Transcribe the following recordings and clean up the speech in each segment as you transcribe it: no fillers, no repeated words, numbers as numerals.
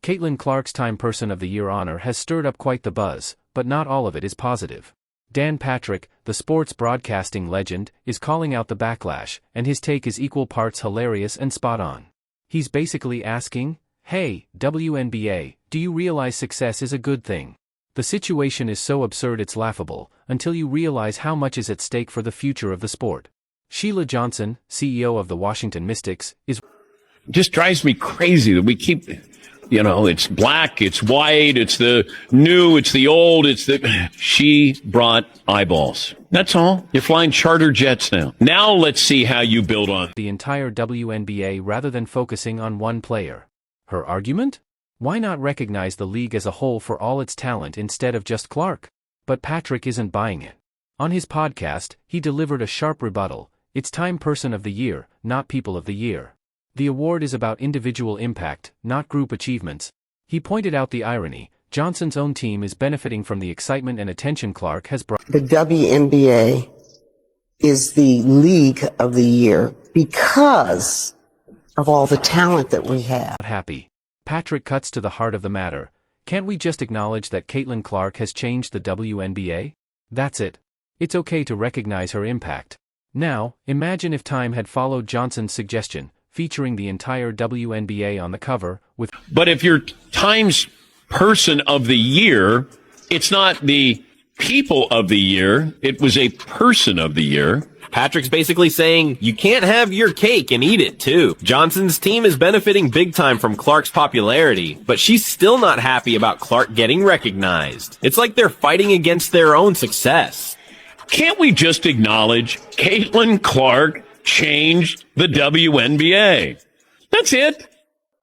Caitlin Clark's Time Person of the Year honor has stirred up quite the buzz, but not all of it is positive. Dan Patrick, the sports broadcasting legend, is calling out the backlash, and his take is equal parts hilarious and spot on. He's basically asking, "Hey, WNBA, do you realize success is a good thing? The situation is so absurd it's laughable, until you realize how much is at stake for the future of the sport." Sheila Johnson, CEO of the Washington Mystics, is just drives me crazy that we keep, it's black, it's white, it's the new, it's the old, she brought eyeballs. That's all. You're flying charter jets now. Now let's see how you build on the entire WNBA rather than focusing on one player. Her argument? Why not recognize the league as a whole for all its talent instead of just Clark? But Patrick isn't buying it. On his podcast, he delivered a sharp rebuttal. It's Time Person of the Year, not People of the Year. The award is about individual impact, not group achievements. He pointed out the irony. Johnson's own team is benefiting from the excitement and attention Clark has brought. The WNBA is the league of the year because of all the talent that we have. Happy. Patrick cuts to the heart of the matter. Can't we just acknowledge that Caitlin Clark has changed the WNBA? That's it. It's okay to recognize her impact. Now, imagine if Time had followed Johnson's suggestion, featuring the entire WNBA on the cover, with... But if you're Time's Person of the Year, it's not the People of the Year, it was a Person of the Year. Patrick's basically saying, you can't have your cake and eat it too. Johnson's team is benefiting big time from Clark's popularity, but she's still not happy about Clark getting recognized. It's like they're fighting against their own success. Can't we just acknowledge Caitlin Clark changed the WNBA? That's it.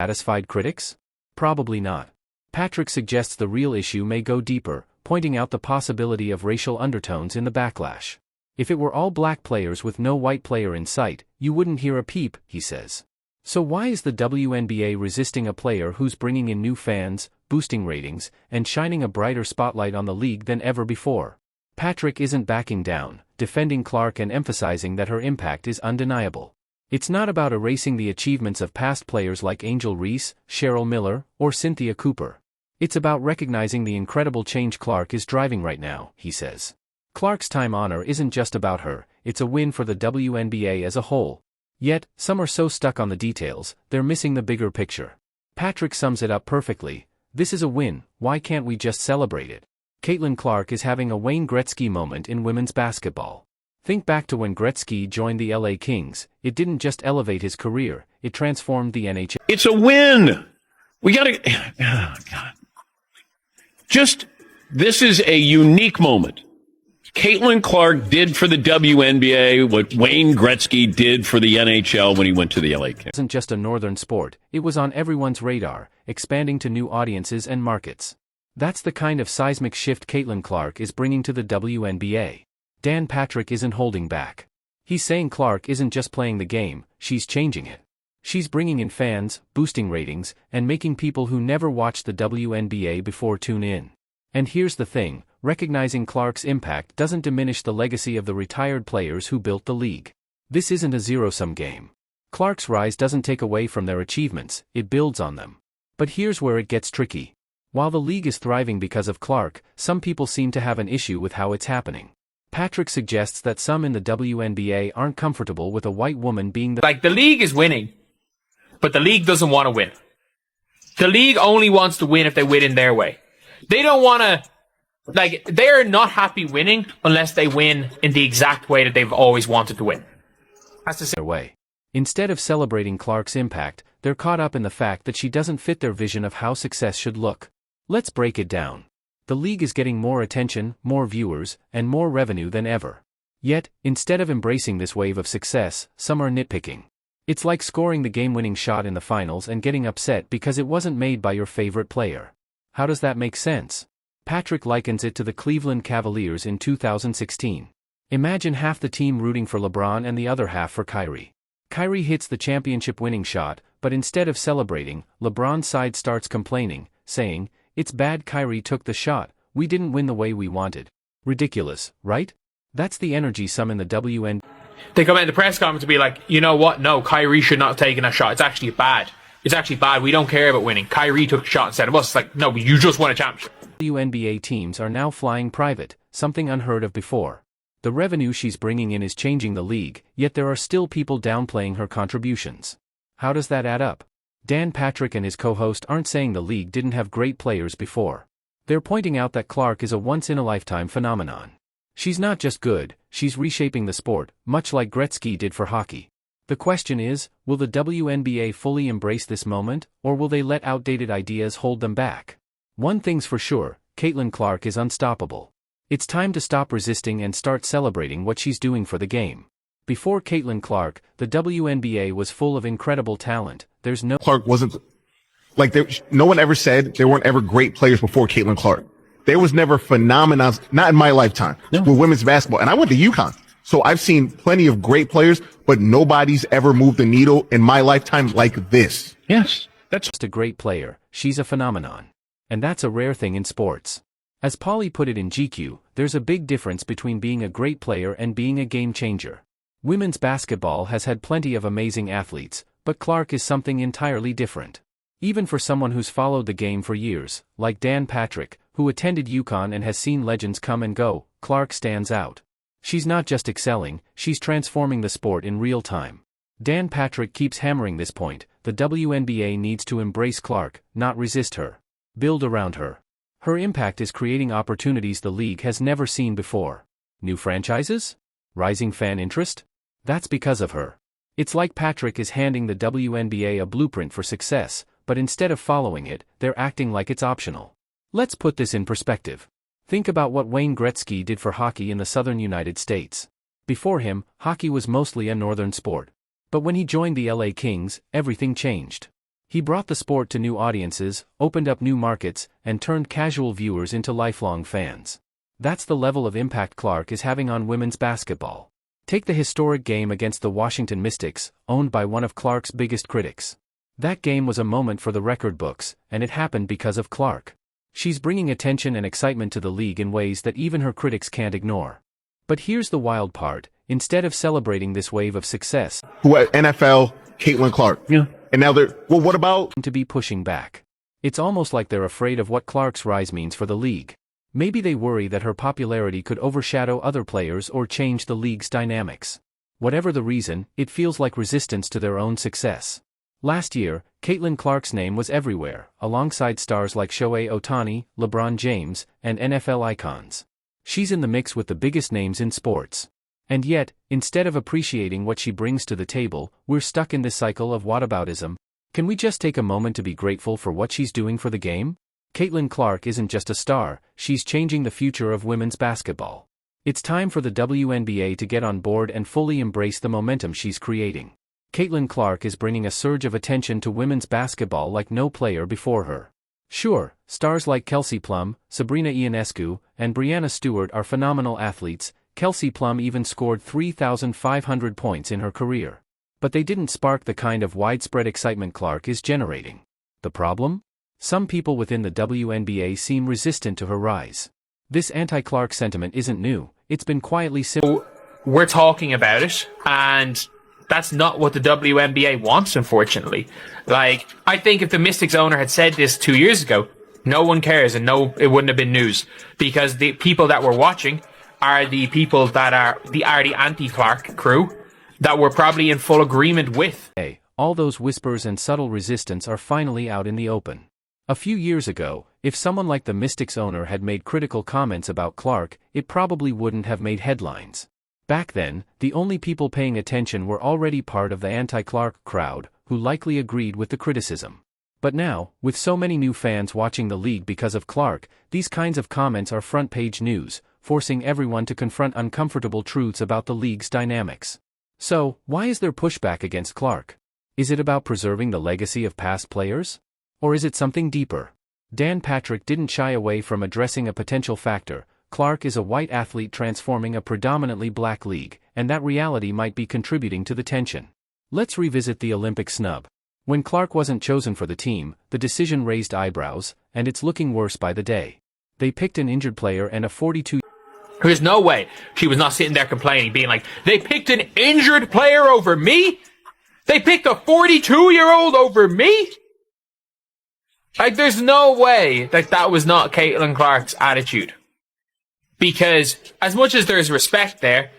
Satisfied critics? Probably not. Patrick suggests the real issue may go deeper, pointing out the possibility of racial undertones in the backlash. If it were all black players with no white player in sight, you wouldn't hear a peep, he says. So why is the WNBA resisting a player who's bringing in new fans, boosting ratings, and shining a brighter spotlight on the league than ever before? Patrick isn't backing down, defending Clark and emphasizing that her impact is undeniable. It's not about erasing the achievements of past players like Angel Reese, Cheryl Miller, or Cynthia Cooper. It's about recognizing the incredible change Clark is driving right now, he says. Clark's Time honor isn't just about her, it's a win for the WNBA as a whole. Yet, some are so stuck on the details, they're missing the bigger picture. Patrick sums it up perfectly. This is a win, why can't we just celebrate it? Caitlin Clark is having a Wayne Gretzky moment in women's basketball. Think back to when Gretzky joined the LA Kings. It didn't just elevate his career, it transformed the NHL. It's a win! We gotta... Oh, God. This is a unique moment. Caitlin Clark did for the WNBA what Wayne Gretzky did for the NHL when he went to the LA Kings. It wasn't just a northern sport, it was on everyone's radar, expanding to new audiences and markets. That's the kind of seismic shift Caitlin Clark is bringing to the WNBA. Dan Patrick isn't holding back. He's saying Clark isn't just playing the game, she's changing it. She's bringing in fans, boosting ratings, and making people who never watched the WNBA before tune in. And here's the thing, recognizing Clark's impact doesn't diminish the legacy of the retired players who built the league. This isn't a zero-sum game. Clark's rise doesn't take away from their achievements, it builds on them. But here's where it gets tricky. While the league is thriving because of Clark, some people seem to have an issue with how it's happening. Patrick suggests that some in the WNBA aren't comfortable with a white woman being the league is winning, but the league doesn't want to win. The league only wants to win if they win in their way. They don't want to, they're not happy winning unless they win in the exact way that they've always wanted to win. That's the same way. Instead of celebrating Clark's impact, they're caught up in the fact that she doesn't fit their vision of how success should look. Let's break it down. The league is getting more attention, more viewers, and more revenue than ever. Yet, instead of embracing this wave of success, some are nitpicking. It's like scoring the game-winning shot in the finals and getting upset because it wasn't made by your favorite player. How does that make sense? Patrick likens it to the Cleveland Cavaliers in 2016. Imagine half the team rooting for LeBron and the other half for Kyrie. Kyrie hits the championship-winning shot, but instead of celebrating, LeBron's side starts complaining, saying, "It's bad Kyrie took the shot, we didn't win the way we wanted." Ridiculous, right? That's the energy some in the WNBA. They come in the press conference to be like, you know what? No, Kyrie should not have taken that shot. It's actually bad. it's actually bad. We don't care about winning. Kyrie took a shot instead of us. It's like, no, you just won a championship. WNBA teams are now flying private, something unheard of before. The revenue she's bringing in is changing the league, yet there are still people downplaying her contributions. How does that add up? Dan Patrick and his co-host aren't saying the league didn't have great players before. They're pointing out that Clark is a once-in-a-lifetime phenomenon. She's not just good, she's reshaping the sport, much like Gretzky did for hockey. The question is, will the WNBA fully embrace this moment, or will they let outdated ideas hold them back? One thing's for sure, Caitlin Clark is unstoppable. It's time to stop resisting and start celebrating what she's doing for the game. Before Caitlin Clark, the WNBA was full of incredible talent. Clark wasn't, like, no one ever said there weren't ever great players before Caitlin Clark. There was never phenomenon, not in my lifetime, with women's basketball. And I went to UConn. So I've seen plenty of great players, but nobody's ever moved the needle in my lifetime like this. Yes, that's just a great player. She's a phenomenon. And that's a rare thing in sports. As Pauly put it in GQ, there's a big difference between being a great player and being a game changer. Women's basketball has had plenty of amazing athletes, but Clark is something entirely different. Even for someone who's followed the game for years, like Dan Patrick, who attended UConn and has seen legends come and go, Clark stands out. She's not just excelling, she's transforming the sport in real time. Dan Patrick keeps hammering this point: the WNBA needs to embrace Clark, not resist her. Build around her. Her impact is creating opportunities the league has never seen before. New franchises? Rising fan interest? That's because of her. It's like Patrick is handing the WNBA a blueprint for success, but instead of following it, they're acting like it's optional. Let's put this in perspective. Think about what Wayne Gretzky did for hockey in the southern United States. Before him, hockey was mostly a northern sport. But when he joined the LA Kings, everything changed. He brought the sport to new audiences, opened up new markets, and turned casual viewers into lifelong fans. That's the level of impact Clark is having on women's basketball. Take the historic game against the Washington Mystics, owned by one of Clark's biggest critics. That game was a moment for the record books, and it happened because of Clark. She's bringing attention and excitement to the league in ways that even her critics can't ignore. But here's the wild part: instead of celebrating this wave of success, NFL, Caitlin Clark. Yeah. And now they're, well, what about? To be pushing back. It's almost like they're afraid of what Clark's rise means for the league. Maybe they worry that her popularity could overshadow other players or change the league's dynamics. Whatever the reason, it feels like resistance to their own success. Last year, Caitlin Clark's name was everywhere, alongside stars like Shohei Ohtani, LeBron James, and NFL icons. She's in the mix with the biggest names in sports. And yet, instead of appreciating what she brings to the table, we're stuck in this cycle of whataboutism. Can we just take a moment to be grateful for what she's doing for the game? Caitlin Clark isn't just a star, she's changing the future of women's basketball. It's time for the WNBA to get on board and fully embrace the momentum she's creating. Caitlin Clark is bringing a surge of attention to women's basketball like no player before her. Sure, stars like Kelsey Plum, Sabrina Ionescu, and Breanna Stewart are phenomenal athletes. Kelsey Plum even scored 3,500 points in her career. But they didn't spark the kind of widespread excitement Clark is generating. The problem? Some people within the WNBA seem resistant to her rise. This anti-Clark sentiment isn't new, it's been quietly We're talking about it, and that's not what the WNBA wants, unfortunately. Like, I think if the Mystics owner had said this 2 years ago, no one cares, and no, it wouldn't have been news. Because the people that were watching are the people that are the anti-Clark crew that we're probably in full agreement with. Hey, all those whispers and subtle resistance are finally out in the open. A few years ago, if someone like the Mystics owner had made critical comments about Clark, it probably wouldn't have made headlines. Back then, the only people paying attention were already part of the anti-Clark crowd, who likely agreed with the criticism. But now, with so many new fans watching the league because of Clark, these kinds of comments are front-page news, forcing everyone to confront uncomfortable truths about the league's dynamics. So, why is there pushback against Clark? Is it about preserving the legacy of past players? Or is it something deeper? Dan Patrick didn't shy away from addressing a potential factor. Clark is a white athlete transforming a predominantly black league, and that reality might be contributing to the tension. Let's revisit the Olympic snub. When Clark wasn't chosen for the team, the decision raised eyebrows, and it's looking worse by the day. They picked an injured player and a 42. There's no way she was not sitting there complaining, being like, they picked an injured player over me? They picked a 42-year-old over me? Like, there's no way that that was not Caitlin Clark's attitude. Because as much as there's respect there,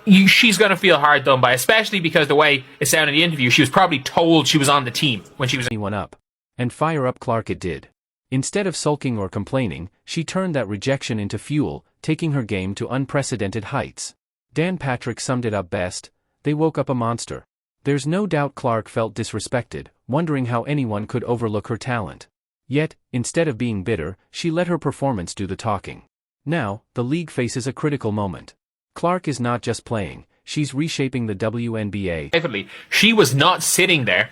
she's going to feel hard done by, especially because the way it sounded in the interview, she was probably told she was on the team when she was anyone up. And fire up Clark it did. Instead of sulking or complaining, she turned that rejection into fuel, taking her game to unprecedented heights. Dan Patrick summed it up best: they woke up a monster. There's no doubt Clark felt disrespected, wondering how anyone could overlook her talent. Yet, instead of being bitter, she let her performance do the talking. Now, the league faces a critical moment. Clark is not just playing, she's reshaping the WNBA. She was not sitting there.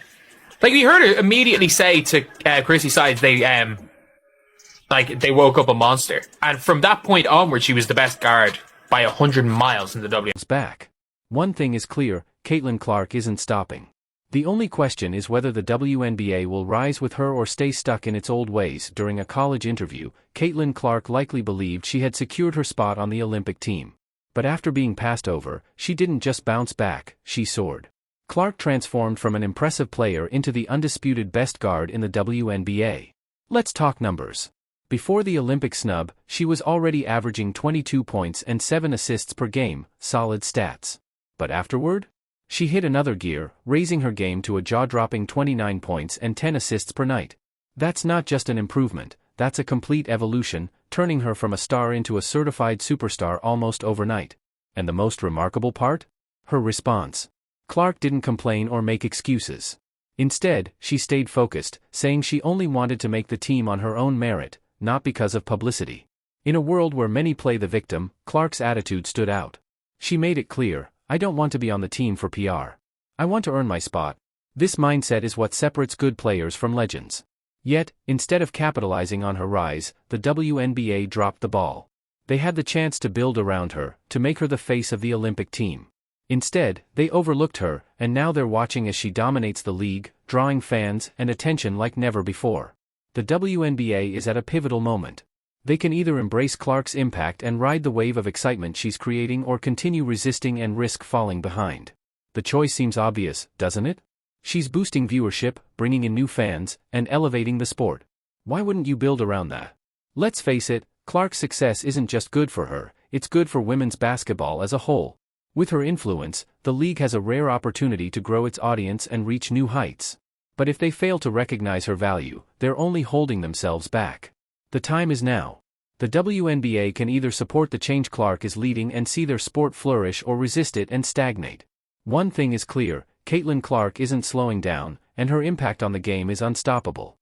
Like, we heard her immediately say to Chrissy Sides, they woke up a monster. And from that point onward, she was the best guard by 100 miles in the W. Back. One thing is clear, Caitlin Clark isn't stopping. The only question is whether the WNBA will rise with her or stay stuck in its old ways. During a college interview, Caitlin Clark likely believed she had secured her spot on the Olympic team. But after being passed over, she didn't just bounce back, she soared. Clark transformed from an impressive player into the undisputed best guard in the WNBA. Let's talk numbers. Before the Olympic snub, she was already averaging 22 points and 7 assists per game, solid stats. But afterward? She hit another gear, raising her game to a jaw-dropping 29 points and 10 assists per night. That's not just an improvement, that's a complete evolution, turning her from a star into a certified superstar almost overnight. And the most remarkable part? Her response. Clark didn't complain or make excuses. Instead, she stayed focused, saying she only wanted to make the team on her own merit, not because of publicity. In a world where many play the victim, Clark's attitude stood out. She made it clear, I don't want to be on the team for PR. I want to earn my spot. This mindset is what separates good players from legends. Yet, instead of capitalizing on her rise, the WNBA dropped the ball. They had the chance to build around her, to make her the face of the Olympic team. Instead, they overlooked her, and now they're watching as she dominates the league, drawing fans and attention like never before. The WNBA is at a pivotal moment. They can either embrace Clark's impact and ride the wave of excitement she's creating or continue resisting and risk falling behind. The choice seems obvious, doesn't it? She's boosting viewership, bringing in new fans, and elevating the sport. Why wouldn't you build around that? Let's face it, Clark's success isn't just good for her, it's good for women's basketball as a whole. With her influence, the league has a rare opportunity to grow its audience and reach new heights. But if they fail to recognize her value, they're only holding themselves back. The time is now. The WNBA can either support the change Clark is leading and see their sport flourish or resist it and stagnate. One thing is clear, Caitlin Clark isn't slowing down, and her impact on the game is unstoppable.